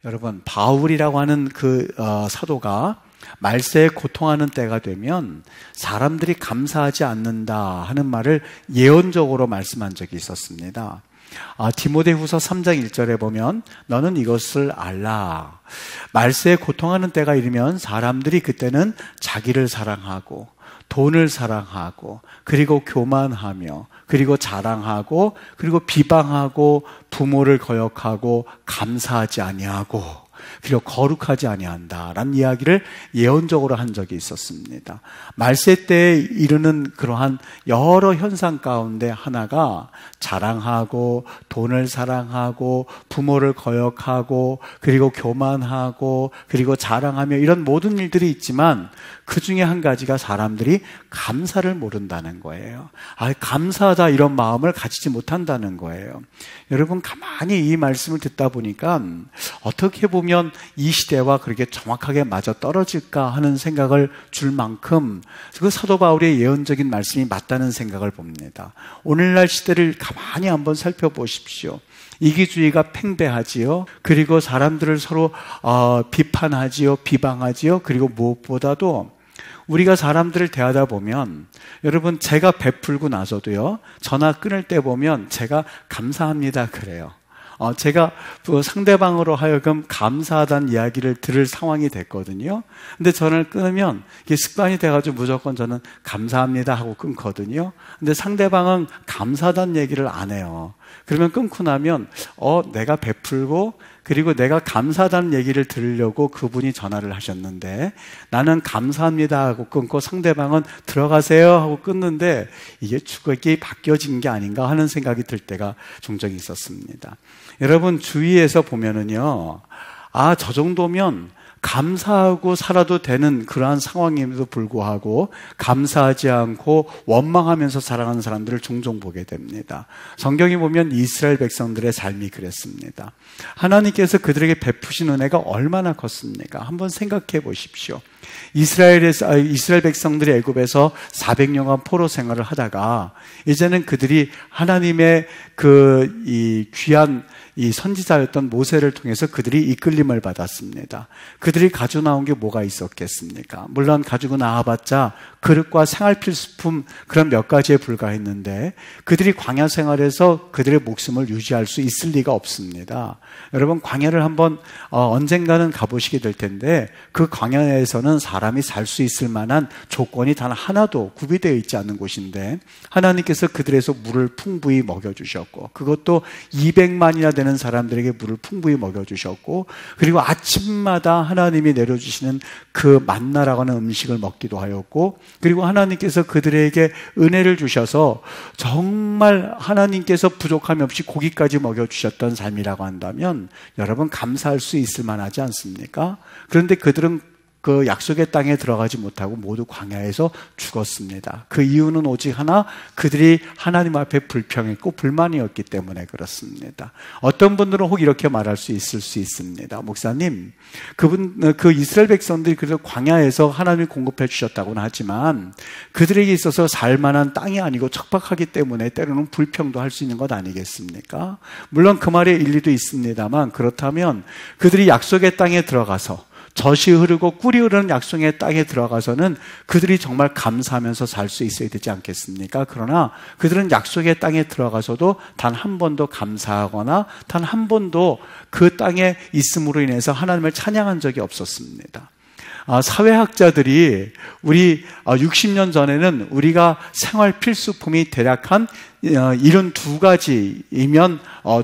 여러분, 바울이라고 하는 사도가 말세에 고통하는 때가 되면 사람들이 감사하지 않는다 하는 말을 예언적으로 말씀한 적이 있었습니다. 디모데후서 3장 1절에 보면 너는 이것을 알라. 말세에 고통하는 때가 이르면 사람들이 그때는 자기를 사랑하고 돈을 사랑하고 그리고 교만하며 그리고 자랑하고 그리고 비방하고 부모를 거역하고 감사하지 아니하고 그리고 거룩하지 아니한다라는 이야기를 예언적으로 한 적이 있었습니다. 말세 때에 이르는 그러한 여러 현상 가운데 하나가 자랑하고 돈을 사랑하고 부모를 거역하고 그리고 교만하고 그리고 자랑하며 이런 모든 일들이 있지만 그 중에 한 가지가 사람들이 감사를 모른다는 거예요. 감사하다 이런 마음을 가지지 못한다는 거예요. 여러분, 가만히 이 말씀을 듣다 보니까 어떻게 보면 이 시대와 그렇게 정확하게 맞아 떨어질까 하는 생각을 줄 만큼 그 사도 바울의 예언적인 말씀이 맞다는 생각을 봅니다. 오늘날 시대를 가만히 한번 살펴보십시오. 이기주의가 팽배하지요. 그리고 사람들을 서로 비판하지요. 비방하지요. 그리고 무엇보다도 우리가 사람들을 대하다 보면 여러분, 제가 베풀고 나서도요, 전화 끊을 때 보면 제가 감사합니다 그래요. 제가 상대방으로 하여금 감사하다는 이야기를 들을 상황이 됐거든요. 근데 전화를 끊으면 이게 습관이 돼가지고 무조건 저는 감사합니다 하고 끊거든요. 근데 상대방은 감사하다는 얘기를 안 해요. 그러면 끊고 나면 내가 베풀고 그리고 내가 감사하다는 얘기를 들으려고 그분이 전화를 하셨는데 나는 감사합니다 하고 끊고 상대방은 들어가세요 하고 끊는데 이게 축이 바뀌어진 게 아닌가 하는 생각이 들 때가 종종 있었습니다. 여러분, 주위에서 보면은요, 저 정도면 감사하고 살아도 되는 그러한 상황임에도 불구하고 감사하지 않고 원망하면서 살아가는 사람들을 종종 보게 됩니다. 성경에 보면 이스라엘 백성들의 삶이 그랬습니다. 하나님께서 그들에게 베푸신 은혜가 얼마나 컸습니까? 한번 생각해 보십시오. 이스라엘 백성들이 애굽에서 400년간 포로 생활을 하다가 이제는 그들이 하나님의 이 귀한 이 선지자였던 모세를 통해서 그들이 이끌림을 받았습니다. 그들이 가지고 나온 게 뭐가 있었겠습니까? 물론 가지고 나와봤자 그릇과 생활 필수품 그런 몇 가지에 불과했는데 그들이 광야 생활에서 그들의 목숨을 유지할 수 있을 리가 없습니다. 여러분, 광야를 한번 언젠가는 가보시게 될 텐데 그 광야에서는 사람이 살 수 있을 만한 조건이 단 하나도 구비되어 있지 않은 곳인데 하나님께서 그들에서 물을 풍부히 먹여주셨고 그것도 200만이나 되는 사람들에게 물을 풍부히 먹여주셨고 그리고 아침마다 하나님이 내려주시는 그 만나라고 하는 음식을 먹기도 하였고 그리고 하나님께서 그들에게 은혜를 주셔서 정말 하나님께서 부족함이 없이 고기까지 먹여주셨던 삶이라고 한다면 여러분, 감사할 수 있을 만하지 않습니까? 그런데 그들은 그 약속의 땅에 들어가지 못하고 모두 광야에서 죽었습니다. 그 이유는 오직 하나, 그들이 하나님 앞에 불평했고 불만이었기 때문에 그렇습니다. 어떤 분들은 혹 이렇게 말할 수 있습니다. 목사님, 그 이스라엘 백성들이 그래서 광야에서 하나님이 공급해 주셨다고는 하지만 그들에게 있어서 살만한 땅이 아니고 척박하기 때문에 때로는 불평도 할 수 있는 것 아니겠습니까? 물론 그 말에 일리도 있습니다만 그렇다면 그들이 약속의 땅에 들어가서 젖이 흐르고 꿀이 흐르는 약속의 땅에 들어가서는 그들이 정말 감사하면서 살 수 있어야 되지 않겠습니까? 그러나 그들은 약속의 땅에 들어가서도 단 한 번도 감사하거나 단 한 번도 그 땅에 있음으로 인해서 하나님을 찬양한 적이 없었습니다. 사회학자들이 우리 60년 전에는 우리가 생활 필수품이 대략 한 72가지이면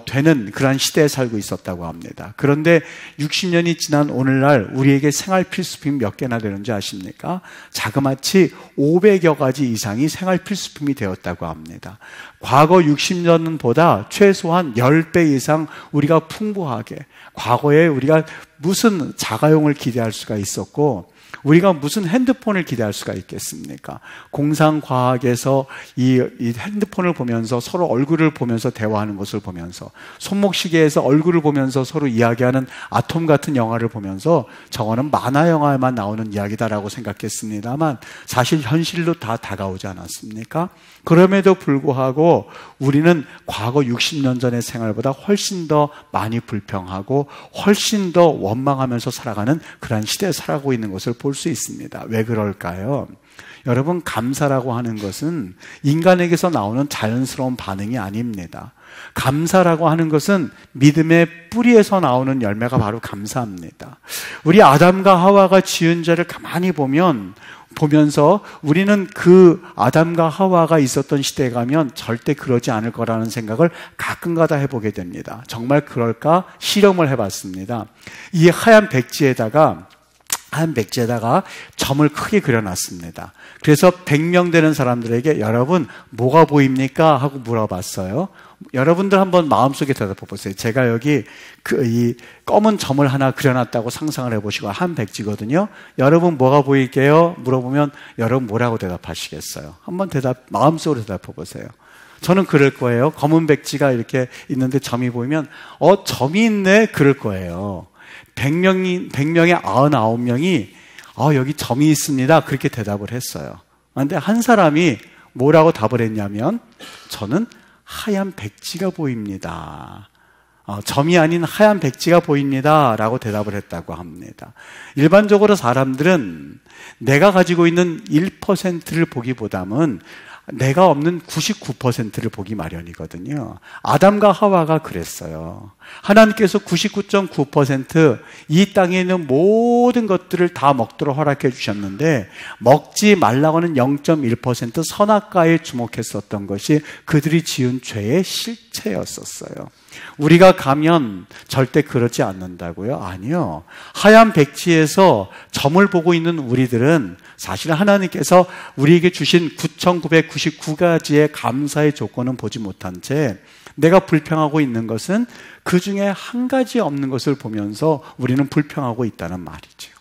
되는 그런 시대에 살고 있었다고 합니다. 그런데 60년이 지난 오늘날 우리에게 생활 필수품이 몇 개나 되는지 아십니까? 자그마치 500여 가지 이상이 생활 필수품이 되었다고 합니다. 과거 60년보다 최소한 10배 이상 우리가 풍부하게 과거에 우리가 무슨 자가용을 기대할 수가 있었고 우리가 무슨 핸드폰을 기대할 수가 있겠습니까? 공상과학에서 이 핸드폰을 보면서 서로 얼굴을 보면서 대화하는 것을 보면서, 손목시계에서 얼굴을 보면서 서로 이야기하는 아톰 같은 영화를 보면서 저거는 만화 영화에만 나오는 이야기다라고 생각했습니다만 사실 현실로 다 다가오지 않았습니까? 그럼에도 불구하고 우리는 과거 60년 전의 생활보다 훨씬 더 많이 불평하고 훨씬 더 원망하면서 살아가는 그런 시대에 살아가고 있는 것을 볼 수 있습니다. 왜 그럴까요? 여러분, 감사라고 하는 것은 인간에게서 나오는 자연스러운 반응이 아닙니다. 감사라고 하는 것은 믿음의 뿌리에서 나오는 열매가 바로 감사입니다. 우리 아담과 하와가 지은 죄를 가만히 보면서 우리는 그 아담과 하와가 있었던 시대에 가면 절대 그러지 않을 거라는 생각을 가끔가다 해보게 됩니다. 정말 그럴까? 실험을 해봤습니다. 이 하얀 백지에다가 점을 크게 그려놨습니다. 그래서 100명 되는 사람들에게 여러분 뭐가 보입니까? 하고 물어봤어요. 여러분들 한번 마음속에 대답해 보세요. 제가 여기 이 검은 점을 하나 그려놨다고 상상을 해보시고 한 백지거든요. 여러분 뭐가 보일게요? 물어보면 여러분 뭐라고 대답하시겠어요? 한번 마음속으로 대답해 보세요. 저는 그럴 거예요. 검은 백지가 이렇게 있는데 점이 보이면 점이 있네 그럴 거예요. 100명에 99명이 여기 점이 있습니다. 그렇게 대답을 했어요. 그런데 한 사람이 뭐라고 답을 했냐면 저는 하얀 백지가 보입니다. 점이 아닌 하얀 백지가 보입니다. 라고 대답을 했다고 합니다. 일반적으로 사람들은 내가 가지고 있는 1%를 보기보다는 내가 없는 99%를 보기 마련이거든요. 아담과 하와가 그랬어요. 하나님께서 99.9% 이 땅에 있는 모든 것들을 다 먹도록 허락해 주셨는데 먹지 말라고 하는 0.1% 선악과에 주목했었던 것이 그들이 지은 죄의 실체였었어요. 우리가 가면 절대 그러지 않는다고요? 아니요. 하얀 백지에서 점을 보고 있는 우리들은 사실 하나님께서 우리에게 주신 9,999가지의 감사의 조건은 보지 못한 채 내가 불평하고 있는 것은 그 중에 한 가지 없는 것을 보면서 우리는 불평하고 있다는 말이죠.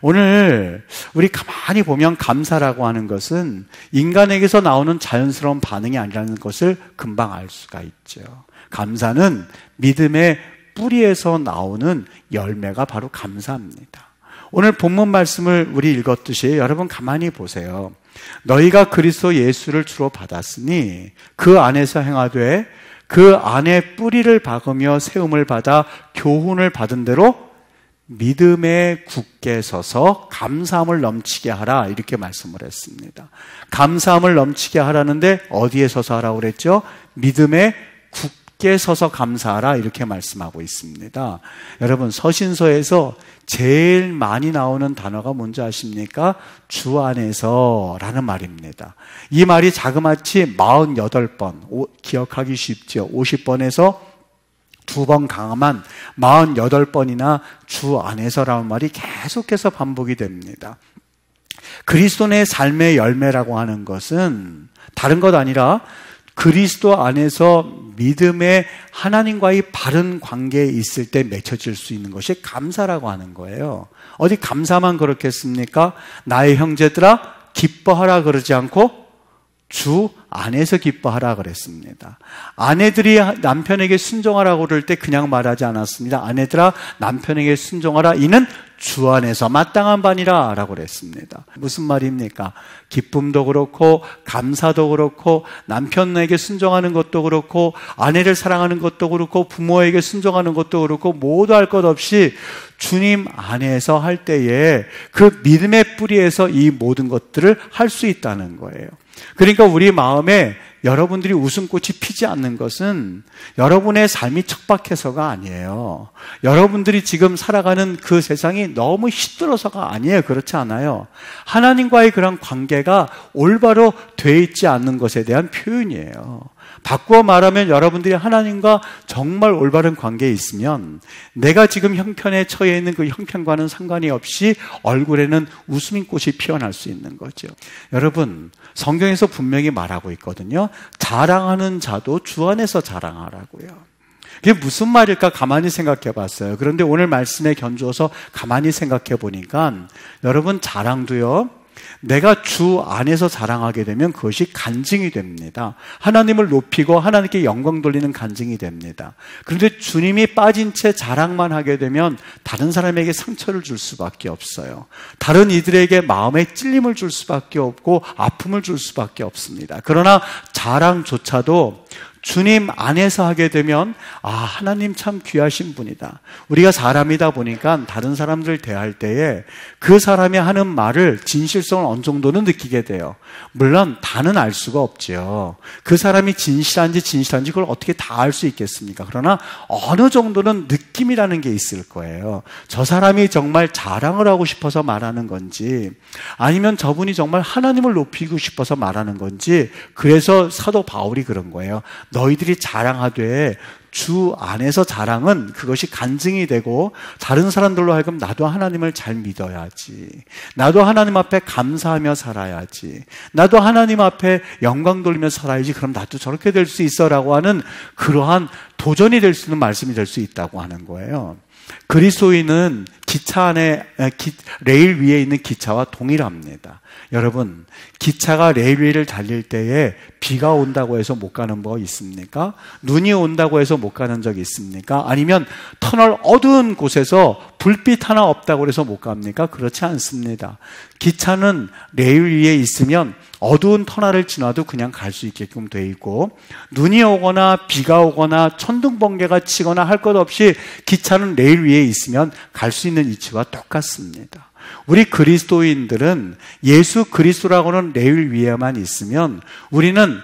오늘 우리 가만히 보면 감사라고 하는 것은 인간에게서 나오는 자연스러운 반응이 아니라는 것을 금방 알 수가 있죠. 감사는 믿음의 뿌리에서 나오는 열매가 바로 감사입니다. 오늘 본문 말씀을 우리 읽었듯이 여러분 가만히 보세요. 너희가 그리스도 예수를 주로 받았으니 그 안에서 행하되 그 안에 뿌리를 박으며 세움을 받아 교훈을 받은 대로 믿음에 굳게 서서 감사함을 넘치게 하라 이렇게 말씀을 했습니다. 감사함을 넘치게 하라는데 어디에 서서 하라고 그랬죠? 믿음에 굳게 서서 감사하라 이렇게 말씀하고 있습니다. 여러분 서신서에서 제일 많이 나오는 단어가 뭔지 아십니까? 주 안에서 라는 말입니다. 이 말이 자그마치 48번, 기억하기 쉽죠. 50번에서 2번 강함한 48번이나 주 안에서라는 말이 계속해서 반복이 됩니다. 그리스도의 삶의 열매라고 하는 것은 다른 것 아니라 그리스도 안에서 믿음의 하나님과의 바른 관계에 있을 때 맺혀질 수 있는 것이 감사라고 하는 거예요. 어디 감사만 그렇겠습니까? 나의 형제들아 기뻐하라 그러지 않고 주 안에서 기뻐하라 그랬습니다. 아내들이 남편에게 순종하라고 그럴 때 그냥 말하지 않았습니다. 아내들아 남편에게 순종하라 이는 주 안에서 마땅한 바니라 라고 그랬습니다. 무슨 말입니까? 기쁨도 그렇고 감사도 그렇고 남편에게 순종하는 것도 그렇고 아내를 사랑하는 것도 그렇고 부모에게 순종하는 것도 그렇고 모두 할 것 없이 주님 안에서 할 때에 그 믿음의 뿌리에서 이 모든 것들을 할 수 있다는 거예요. 그러니까 우리 마음에 여러분들이 웃음꽃이 피지 않는 것은 여러분의 삶이 척박해서가 아니에요. 여러분들이 지금 살아가는 그 세상이 너무 힘들어서가 아니에요. 그렇지 않아요. 하나님과의 그런 관계가 올바로 돼 있지 않는 것에 대한 표현이에요. 바꾸어 말하면 여러분들이 하나님과 정말 올바른 관계에 있으면 내가 지금 형편에 처해 있는 그 형편과는 상관이 없이 얼굴에는 웃음의 꽃이 피어날 수 있는 거죠. 여러분 성경에서 분명히 말하고 있거든요. 자랑하는 자도 주 안에서 자랑하라고요. 그게 무슨 말일까 가만히 생각해 봤어요. 그런데 오늘 말씀에 견주어서 가만히 생각해 보니까 여러분, 자랑도요, 내가 주 안에서 자랑하게 되면 그것이 간증이 됩니다. 하나님을 높이고 하나님께 영광 돌리는 간증이 됩니다. 그런데 주님이 빠진 채 자랑만 하게 되면 다른 사람에게 상처를 줄 수밖에 없어요. 다른 이들에게 마음에 찔림을 줄 수밖에 없고 아픔을 줄 수밖에 없습니다. 그러나 자랑조차도 주님 안에서 하게 되면 하나님 참 귀하신 분이다. 우리가 사람이다 보니까 다른 사람들 대할 때에 그 사람이 하는 말을 진실성을 어느 정도는 느끼게 돼요. 물론 다는 알 수가 없죠. 그 사람이 진실한지 그걸 어떻게 다 알 수 있겠습니까? 그러나 어느 정도는 느낌이라는 게 있을 거예요. 저 사람이 정말 자랑을 하고 싶어서 말하는 건지, 아니면 저분이 정말 하나님을 높이고 싶어서 말하는 건지. 그래서 사도 바울이 그런 거예요. 너희들이 자랑하되 주 안에서 자랑은 그것이 간증이 되고 다른 사람들로 하여금 나도 하나님을 잘 믿어야지, 나도 하나님 앞에 감사하며 살아야지, 나도 하나님 앞에 영광 돌리며 살아야지, 그럼 나도 저렇게 될 수 있어라고 하는 그러한 도전이 될 수 있는 말씀이 될 수 있다고 하는 거예요. 그리스도인은 기차 안에 레일 위에 있는 기차와 동일합니다. 여러분, 기차가 레일 위를 달릴 때에 비가 온다고 해서 못 가는 거 있습니까? 눈이 온다고 해서 못 가는 적 있습니까? 아니면 터널 어두운 곳에서 불빛 하나 없다고 해서 못 갑니까? 그렇지 않습니다. 기차는 레일 위에 있으면 어두운 터널을 지나도 그냥 갈 수 있게끔 돼 있고, 눈이 오거나 비가 오거나 천둥 번개가 치거나 할 것 없이 기차는 레일 위에 있으면 갈 수 있는 위치와 똑같습니다. 우리 그리스도인들은 예수 그리스도라고는 레일 위에만 있으면, 우리는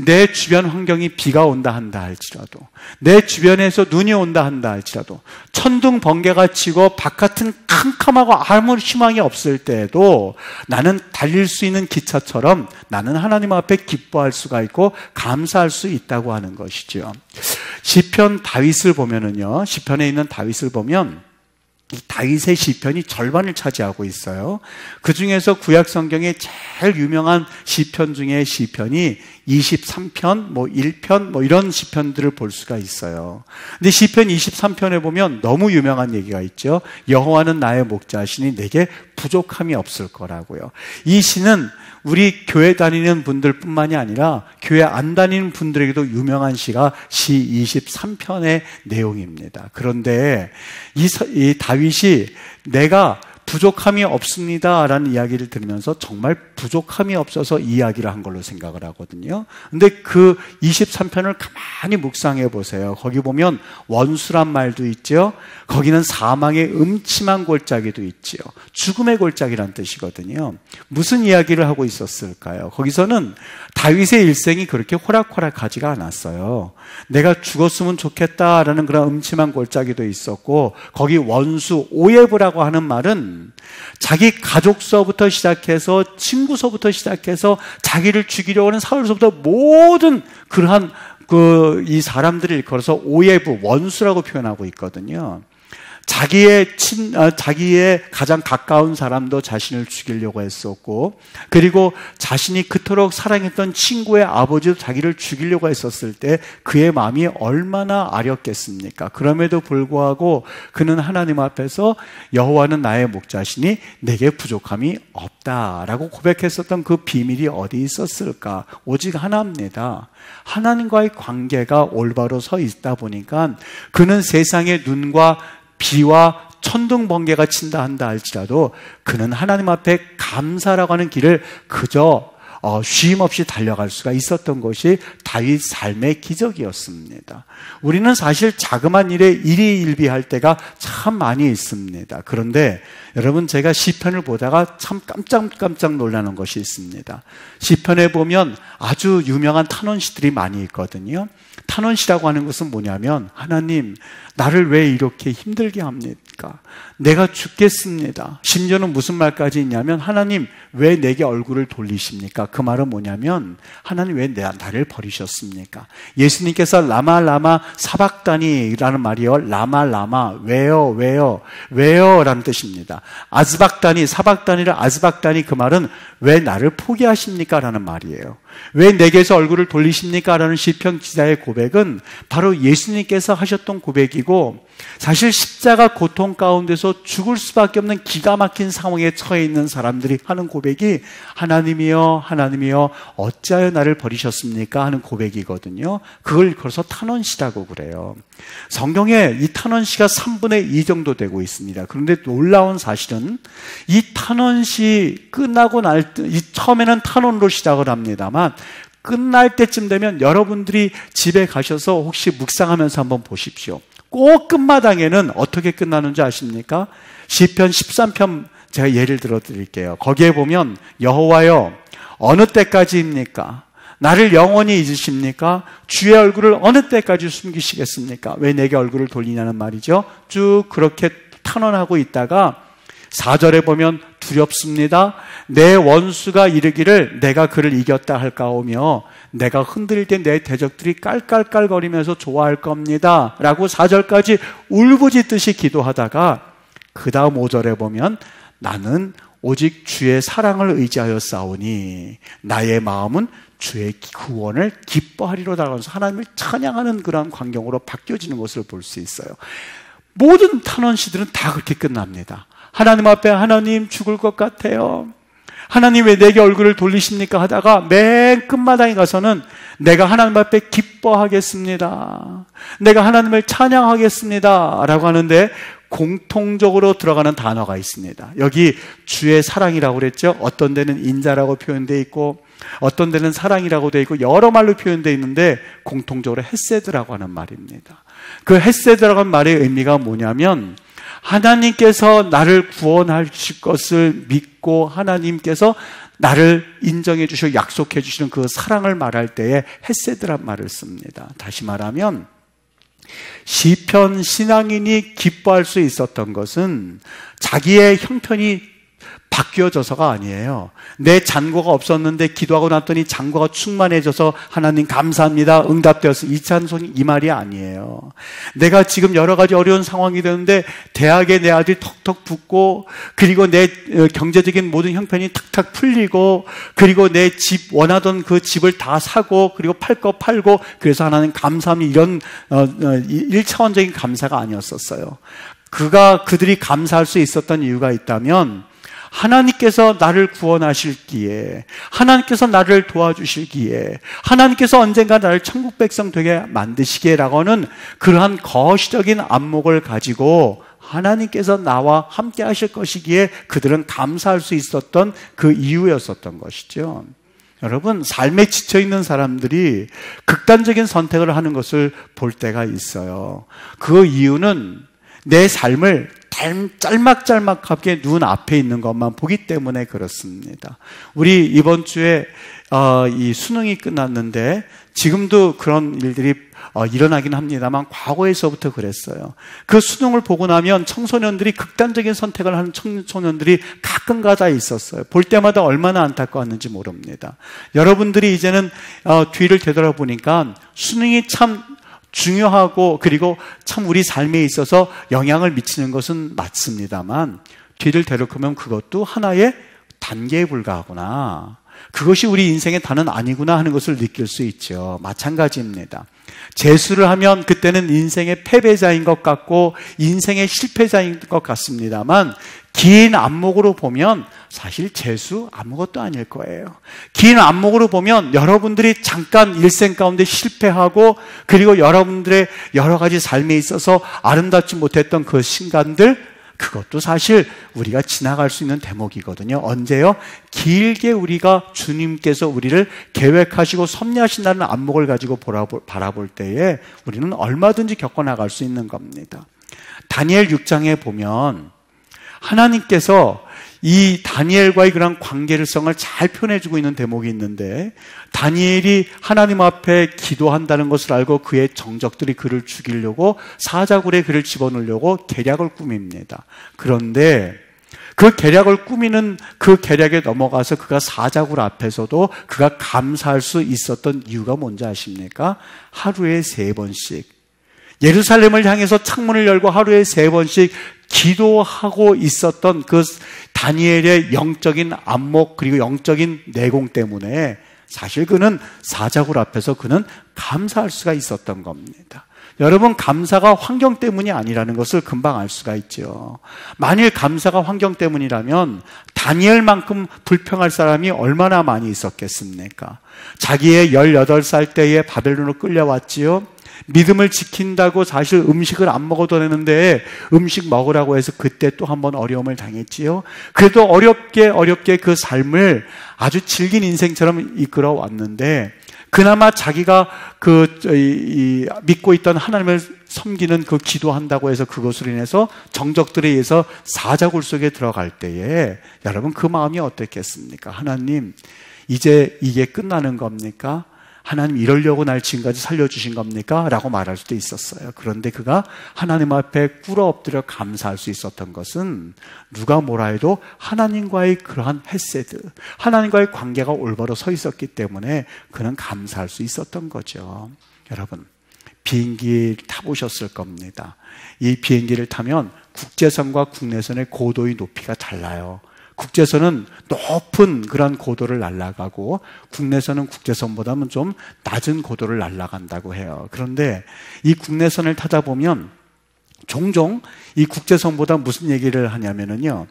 내 주변 환경이 비가 온다 한다 할지라도, 내 주변에서 눈이 온다 한다 할지라도, 천둥 번개가 치고 바깥은 캄캄하고 아무 희망이 없을 때에도 나는 달릴 수 있는 기차처럼 나는 하나님 앞에 기뻐할 수가 있고 감사할 수 있다고 하는 것이죠. 시편 다윗을 보면은요, 시편에 있는 다윗을 보면 이 다윗의 시편이 절반을 차지하고 있어요. 그 중에서 구약 성경에 제일 유명한 시편 중에 시편이 23편, 1편, 이런 시편들을 볼 수가 있어요. 근데 시편 23편에 보면 너무 유명한 얘기가 있죠. 여호와는 나의 목자시니 내게 부족함이 없을 거라고요. 이 시는 우리 교회 다니는 분들 뿐만이 아니라 교회 안 다니는 분들에게도 유명한 시가 시 23편의 내용입니다. 그런데 이 다윗이 내가 부족함이 없습니다 라는 이야기를 들으면서 정말 부족함이 없어서 이야기를 한 걸로 생각을 하거든요. 근데 그 23편을 가만히 묵상해 보세요. 거기 보면 원수란 말도 있죠. 거기는 사망의 음침한 골짜기도 있죠. 죽음의 골짜기란 뜻이거든요. 무슨 이야기를 하고 있었을까요? 거기서는 다윗의 일생이 그렇게 호락호락하지가 않았어요. 내가 죽었으면 좋겠다라는 그런 음침한 골짜기도 있었고, 거기 원수, 오예부라고 하는 말은 자기 가족서부터 시작해서 친구서부터 시작해서 자기를 죽이려고 하는 사울서부터 모든 그러한 이 사람들을 일컬어서 오예부, 원수라고 표현하고 있거든요. 자기의 가장 가까운 사람도 자신을 죽이려고 했었고, 그리고 자신이 그토록 사랑했던 친구의 아버지도 자기를 죽이려고 했었을 때 그의 마음이 얼마나 아렸겠습니까? 그럼에도 불구하고 그는 하나님 앞에서 여호와는 나의 목자시니 내게 부족함이 없다라고 고백했었던 그 비밀이 어디 있었을까? 오직 하나입니다. 하나님과의 관계가 올바로 서 있다 보니까 그는 세상의 눈과 비와 천둥 번개가 친다 한다 할지라도 그는 하나님 앞에 감사라고 하는 길을 그저 쉼 없이 달려갈 수가 있었던 것이 다윗 삶의 기적이었습니다. 우리는 사실 자그마한 일에 일희일비할 때가 참 많이 있습니다. 그런데 여러분, 제가 시편을 보다가 참 깜짝 놀라는 것이 있습니다. 시편에 보면 아주 유명한 탄원시들이 많이 있거든요. 탄원시라고 하는 것은 뭐냐면, 하나님, 나를 왜 이렇게 힘들게 합니까? 내가 죽겠습니다. 심지어는 무슨 말까지 있냐면, 하나님, 왜 내게 얼굴을 돌리십니까? 그 말은 뭐냐면, 하나님 왜 나를 버리셨습니까? 예수님께서 라마 사박다니라는 말이요, 라마 왜요 라는 뜻입니다. 아즈박다니, 사박다니를 아즈박다니, 그 말은 왜 나를 포기하십니까? 라는 말이에요. 왜 내게서 얼굴을 돌리십니까? 라는 시편 기자의 고백은 바로 예수님께서 하셨던 고백이고, 사실 십자가 고통 가운데서 죽을 수밖에 없는 기가 막힌 상황에 처해 있는 사람들이 하는 고백이 하나님이여 하나님이여 어찌하여 나를 버리셨습니까? 하는 고백이거든요. 그걸 걸어서 탄원시라고 그래요. 성경에 이 탄원시가 3분의 2 정도 되고 있습니다. 그런데 놀라운 사실은 이 탄원시 끝나고 날 때, 처음에는 탄원으로 시작을 합니다만 끝날 때쯤 되면 여러분들이 집에 가셔서 혹시 묵상하면서 한번 보십시오. 꼭 끝마당에는 어떻게 끝나는지 아십니까? 시편 13편 제가 예를 들어 드릴게요. 거기에 보면 여호와여 어느 때까지입니까? 나를 영원히 잊으십니까? 주의 얼굴을 어느 때까지 숨기시겠습니까? 왜 내게 얼굴을 돌리냐는 말이죠. 쭉 그렇게 탄원하고 있다가 4절에 보면 두렵습니다. 내 원수가 이르기를 내가 그를 이겼다 할까오며 내가 흔들릴 때 내 대적들이 깔깔깔거리면서 좋아할 겁니다. 라고 4절까지 울부짖듯이 기도하다가 그 다음 5절에 보면 나는 오직 주의 사랑을 의지하여 싸우니 나의 마음은 주의 구원을 기뻐하리로다 하면서 하나님을 찬양하는 그런 광경으로 바뀌어지는 것을 볼 수 있어요. 모든 탄원시들은 다 그렇게 끝납니다. 하나님 앞에 하나님 죽을 것 같아요. 하나님 왜 내게 얼굴을 돌리십니까? 하다가 맨 끝마당에 가서는 내가 하나님 앞에 기뻐하겠습니다. 내가 하나님을 찬양하겠습니다. 라고 하는데 공통적으로 들어가는 단어가 있습니다. 여기 주의 사랑이라고 그랬죠. 어떤 데는 인자라고 표현되어 있고 어떤 데는 사랑이라고 되어 있고 여러 말로 표현되어 있는데 공통적으로 헤세드라고 하는 말입니다. 그 헤세드라고 하는 말의 의미가 뭐냐면 하나님께서 나를 구원하실 것을 믿고 하나님께서 나를 인정해 주시고 약속해 주시는 그 사랑을 말할 때에 헤세드란 말을 씁니다. 다시 말하면 시편 신앙인이 기뻐할 수 있었던 것은 자기의 형편이 바뀌어져서가 아니에요. 내 잔고가 없었는데 기도하고 났더니 잔고가 충만해져서 하나님 감사합니다 응답되어서 이 찬송이 이 말이 아니에요. 내가 지금 여러 가지 어려운 상황이 되는데 대학에 내 아들이 턱턱 붙고 그리고 내 경제적인 모든 형편이 탁탁 풀리고 그리고 내 집 원하던 그 집을 다 사고 그리고 팔 거 팔고 그래서 하나님 감사합니다 이런 1차원적인 감사가 아니었었어요. 그들이 감사할 수 있었던 이유가 있다면 하나님께서 나를 구원하실기에 하나님께서 나를 도와주실기에 하나님께서 언젠가 나를 천국 백성 되게 만드시기에라고 하는 그러한 거시적인 안목을 가지고 하나님께서 나와 함께 하실 것이기에 그들은 감사할 수 있었던 그 이유였었던 것이죠. 여러분, 삶에 지쳐있는 사람들이 극단적인 선택을 하는 것을 볼 때가 있어요. 그 이유는 내 삶을 짤막짤막하게 눈 앞에 있는 것만 보기 때문에 그렇습니다. 우리 이번 주에 이 수능이 끝났는데 지금도 그런 일들이 일어나긴 합니다만 과거에서부터 그랬어요. 그 수능을 보고 나면 청소년들이 극단적인 선택을 하는 청소년들이 가끔가다 있었어요. 볼 때마다 얼마나 안타까웠는지 모릅니다. 여러분들이 이제는 뒤를 되돌아보니까 수능이 참 중요하고 그리고 참 우리 삶에 있어서 영향을 미치는 것은 맞습니다만 뒤를 되돌아보면 그것도 하나의 단계에 불과하구나. 그것이 우리 인생의 단은 아니구나 하는 것을 느낄 수 있죠. 마찬가지입니다. 재수를 하면 그때는 인생의 패배자인 것 같고 인생의 실패자인 것 같습니다만 긴 안목으로 보면 사실 재수 아무것도 아닐 거예요. 긴 안목으로 보면 여러분들이 잠깐 일생 가운데 실패하고 그리고 여러분들의 여러 가지 삶에 있어서 아름답지 못했던 그 순간들 그것도 사실 우리가 지나갈 수 있는 대목이거든요. 언제요? 길게 우리가 주님께서 우리를 계획하시고 섭리하신다는 안목을 가지고 바라볼 때에 우리는 얼마든지 겪어나갈 수 있는 겁니다. 다니엘 6장에 보면 하나님께서 이 다니엘과의 그런 관계성을 잘 표현해주고 있는 대목이 있는데 다니엘이 하나님 앞에 기도한다는 것을 알고 그의 정적들이 그를 죽이려고 사자굴에 그를 집어넣으려고 계략을 꾸밉니다. 그런데 그 계략을 꾸미는 그 계략에 넘어가서 그가 사자굴 앞에서도 그가 감사할 수 있었던 이유가 뭔지 아십니까? 하루에 3번씩 예루살렘을 향해서 창문을 열고 하루에 3번씩 기도하고 있었던 그 다니엘의 영적인 안목 그리고 영적인 내공 때문에 사실 그는 사자굴 앞에서 그는 감사할 수가 있었던 겁니다. 여러분, 감사가 환경 때문이 아니라는 것을 금방 알 수가 있죠. 만일 감사가 환경 때문이라면 다니엘만큼 불평할 사람이 얼마나 많이 있었겠습니까? 자기의 18살 때에 바벨론으로 끌려왔지요. 믿음을 지킨다고 사실 음식을 안 먹어도 되는데 음식 먹으라고 해서 그때 또 한 번 어려움을 당했지요. 그래도 어렵게 그 삶을 아주 질긴 인생처럼 이끌어 왔는데, 그나마 자기가 믿고 있던 하나님을 섬기는 그 기도한다고 해서 그것으로 인해서 정적들에 의해서 사자굴 속에 들어갈 때에 여러분, 그 마음이 어땠겠습니까? 하나님, 이제 이게 끝나는 겁니까? 하나님, 이러려고 날 지금까지 살려주신 겁니까? 라고 말할 수도 있었어요. 그런데 그가 하나님 앞에 꿇어 엎드려 감사할 수 있었던 것은 누가 뭐라 해도 하나님과의 그러한 헤세드, 하나님과의 관계가 올바로 서 있었기 때문에 그는 감사할 수 있었던 거죠. 여러분, 비행기 타보셨을 겁니다. 이 비행기를 타면 국제선과 국내선의 고도의 높이가 달라요. 국제선은 높은 그런 고도를 날아가고 국내선은 국제선보다는 좀 낮은 고도를 날아간다고 해요. 그런데 이 국내선을 타다 보면 종종 이 국제선보다 무슨 얘기를 하냐면은요,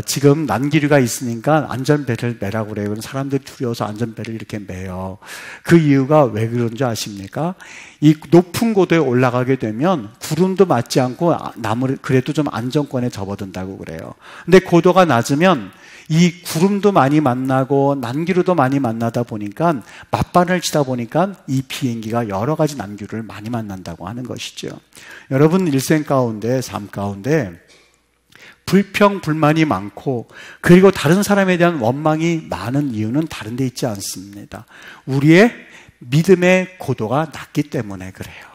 지금 난기류가 있으니까 안전벨을 매라고 그래요. 사람들이 두려워서 안전벨을 이렇게 매요. 그 이유가 왜 그런지 아십니까? 이 높은 고도에 올라가게 되면 구름도 맞지 않고 그래도 좀 안정권에 접어든다고 그래요. 근데 고도가 낮으면 이 구름도 많이 만나고 난기류도 많이 만나다 보니까 맞바람을 치다 보니까 이 비행기가 여러 가지 난기류를 많이 만난다고 하는 것이죠. 여러분, 일생 가운데, 삶 가운데 불평, 불만이 많고 그리고 다른 사람에 대한 원망이 많은 이유는 다른 데 있지 않습니다. 우리의 믿음의 고도가 낮기 때문에 그래요.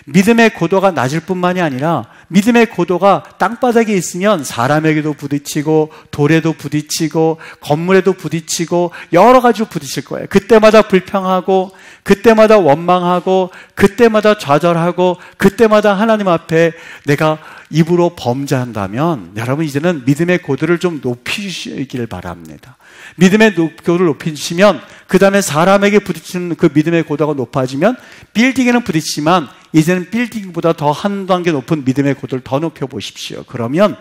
믿음의 고도가 낮을 뿐만이 아니라 믿음의 고도가 땅바닥에 있으면 사람에게도 부딪히고 돌에도 부딪히고 건물에도 부딪히고 여러 가지로 부딪힐 거예요. 그때마다 불평하고 그때마다 원망하고 그때마다 좌절하고 그때마다 하나님 앞에 내가 입으로 범죄한다면 여러분, 이제는 믿음의 고도를 좀 높이시길 바랍니다. 믿음의 고도를 높이시면 그 다음에 사람에게 부딪히는 그 믿음의 고도가 높아지면 빌딩에는 부딪히지만 이제는 빌딩보다 더 한 단계 높은 믿음의 고도를 더 높여보십시오. 그러면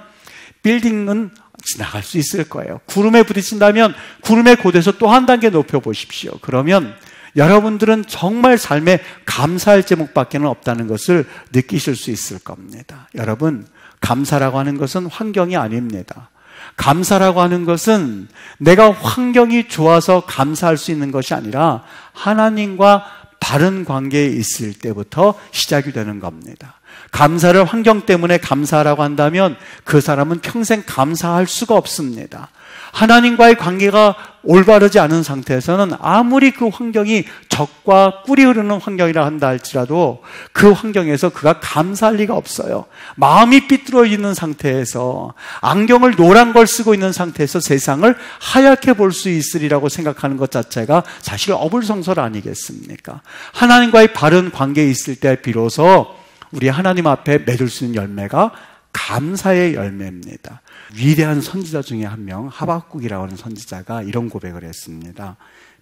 빌딩은 지나갈 수 있을 거예요. 구름에 부딪힌다면 구름의 고도에서 또 한 단계 높여보십시오. 그러면 여러분들은 정말 삶에 감사할 제목밖에 없다는 것을 느끼실 수 있을 겁니다. 여러분, 감사라고 하는 것은 환경이 아닙니다. 감사라고 하는 것은 내가 환경이 좋아서 감사할 수 있는 것이 아니라 하나님과 바른 관계에 있을 때부터 시작이 되는 겁니다. 감사를 환경 때문에 감사하라고 한다면 그 사람은 평생 감사할 수가 없습니다. 하나님과의 관계가 올바르지 않은 상태에서는 아무리 그 환경이 적과 꿀이 흐르는 환경이라 한다 할지라도 그 환경에서 그가 감사할 리가 없어요. 마음이 삐뚤어 있는 상태에서 안경을 노란 걸 쓰고 있는 상태에서 세상을 하얗게 볼 수 있으리라고 생각하는 것 자체가 사실 어불성설 아니겠습니까? 하나님과의 바른 관계에 있을 때 비로소 우리 하나님 앞에 맺을 수 있는 열매가 감사의 열매입니다. 위대한 선지자 중에 한 명, 하박국이라고 하는 선지자가 이런 고백을 했습니다.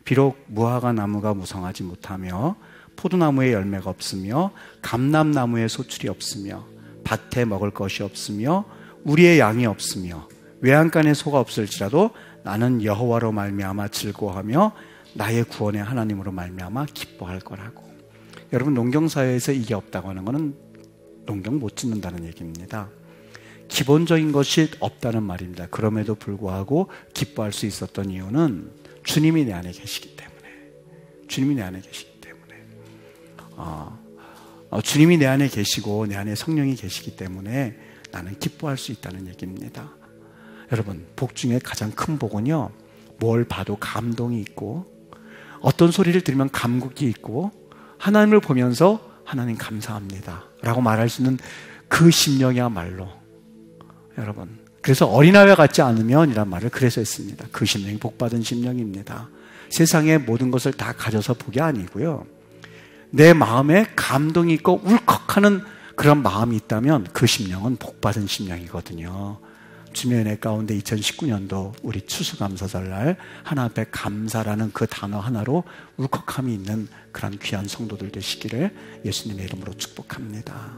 비록 무화과 나무가 무성하지 못하며 포도나무에 열매가 없으며 감람나무에 소출이 없으며 밭에 먹을 것이 없으며 우리의 양이 없으며 외양간에 소가 없을지라도 나는 여호와로 말미암아 즐거워하며 나의 구원의 하나님으로 말미암아 기뻐할 거라고. 여러분, 농경사회에서 이게 없다고 하는 것은 농경 못 짓는다는 얘기입니다. 기본적인 것이 없다는 말입니다. 그럼에도 불구하고 기뻐할 수 있었던 이유는 주님이 내 안에 계시기 때문에, 주님이 내 안에 계시기 때문에, 주님이 내 안에 계시고 내 안에 성령이 계시기 때문에 나는 기뻐할 수 있다는 얘기입니다. 여러분, 복 중에 가장 큰 복은요, 뭘 봐도 감동이 있고 어떤 소리를 들으면 감격이 있고 하나님을 보면서 하나님 감사합니다 라고 말할 수 있는 그 심령이야말로, 여러분, 그래서 어린아이와 같지 않으면 이란 말을 그래서 했습니다. 그 심령이 복받은 심령입니다. 세상의 모든 것을 다 가져서 복이 아니고요, 내 마음에 감동이 있고 울컥하는 그런 마음이 있다면 그 심령은 복받은 심령이거든요. 주님의 은혜 가운데 2019년도 우리 추수감사절날 하나 앞에 감사라는 그 단어 하나로 울컥함이 있는 그런 귀한 성도들 되시기를 예수님의 이름으로 축복합니다.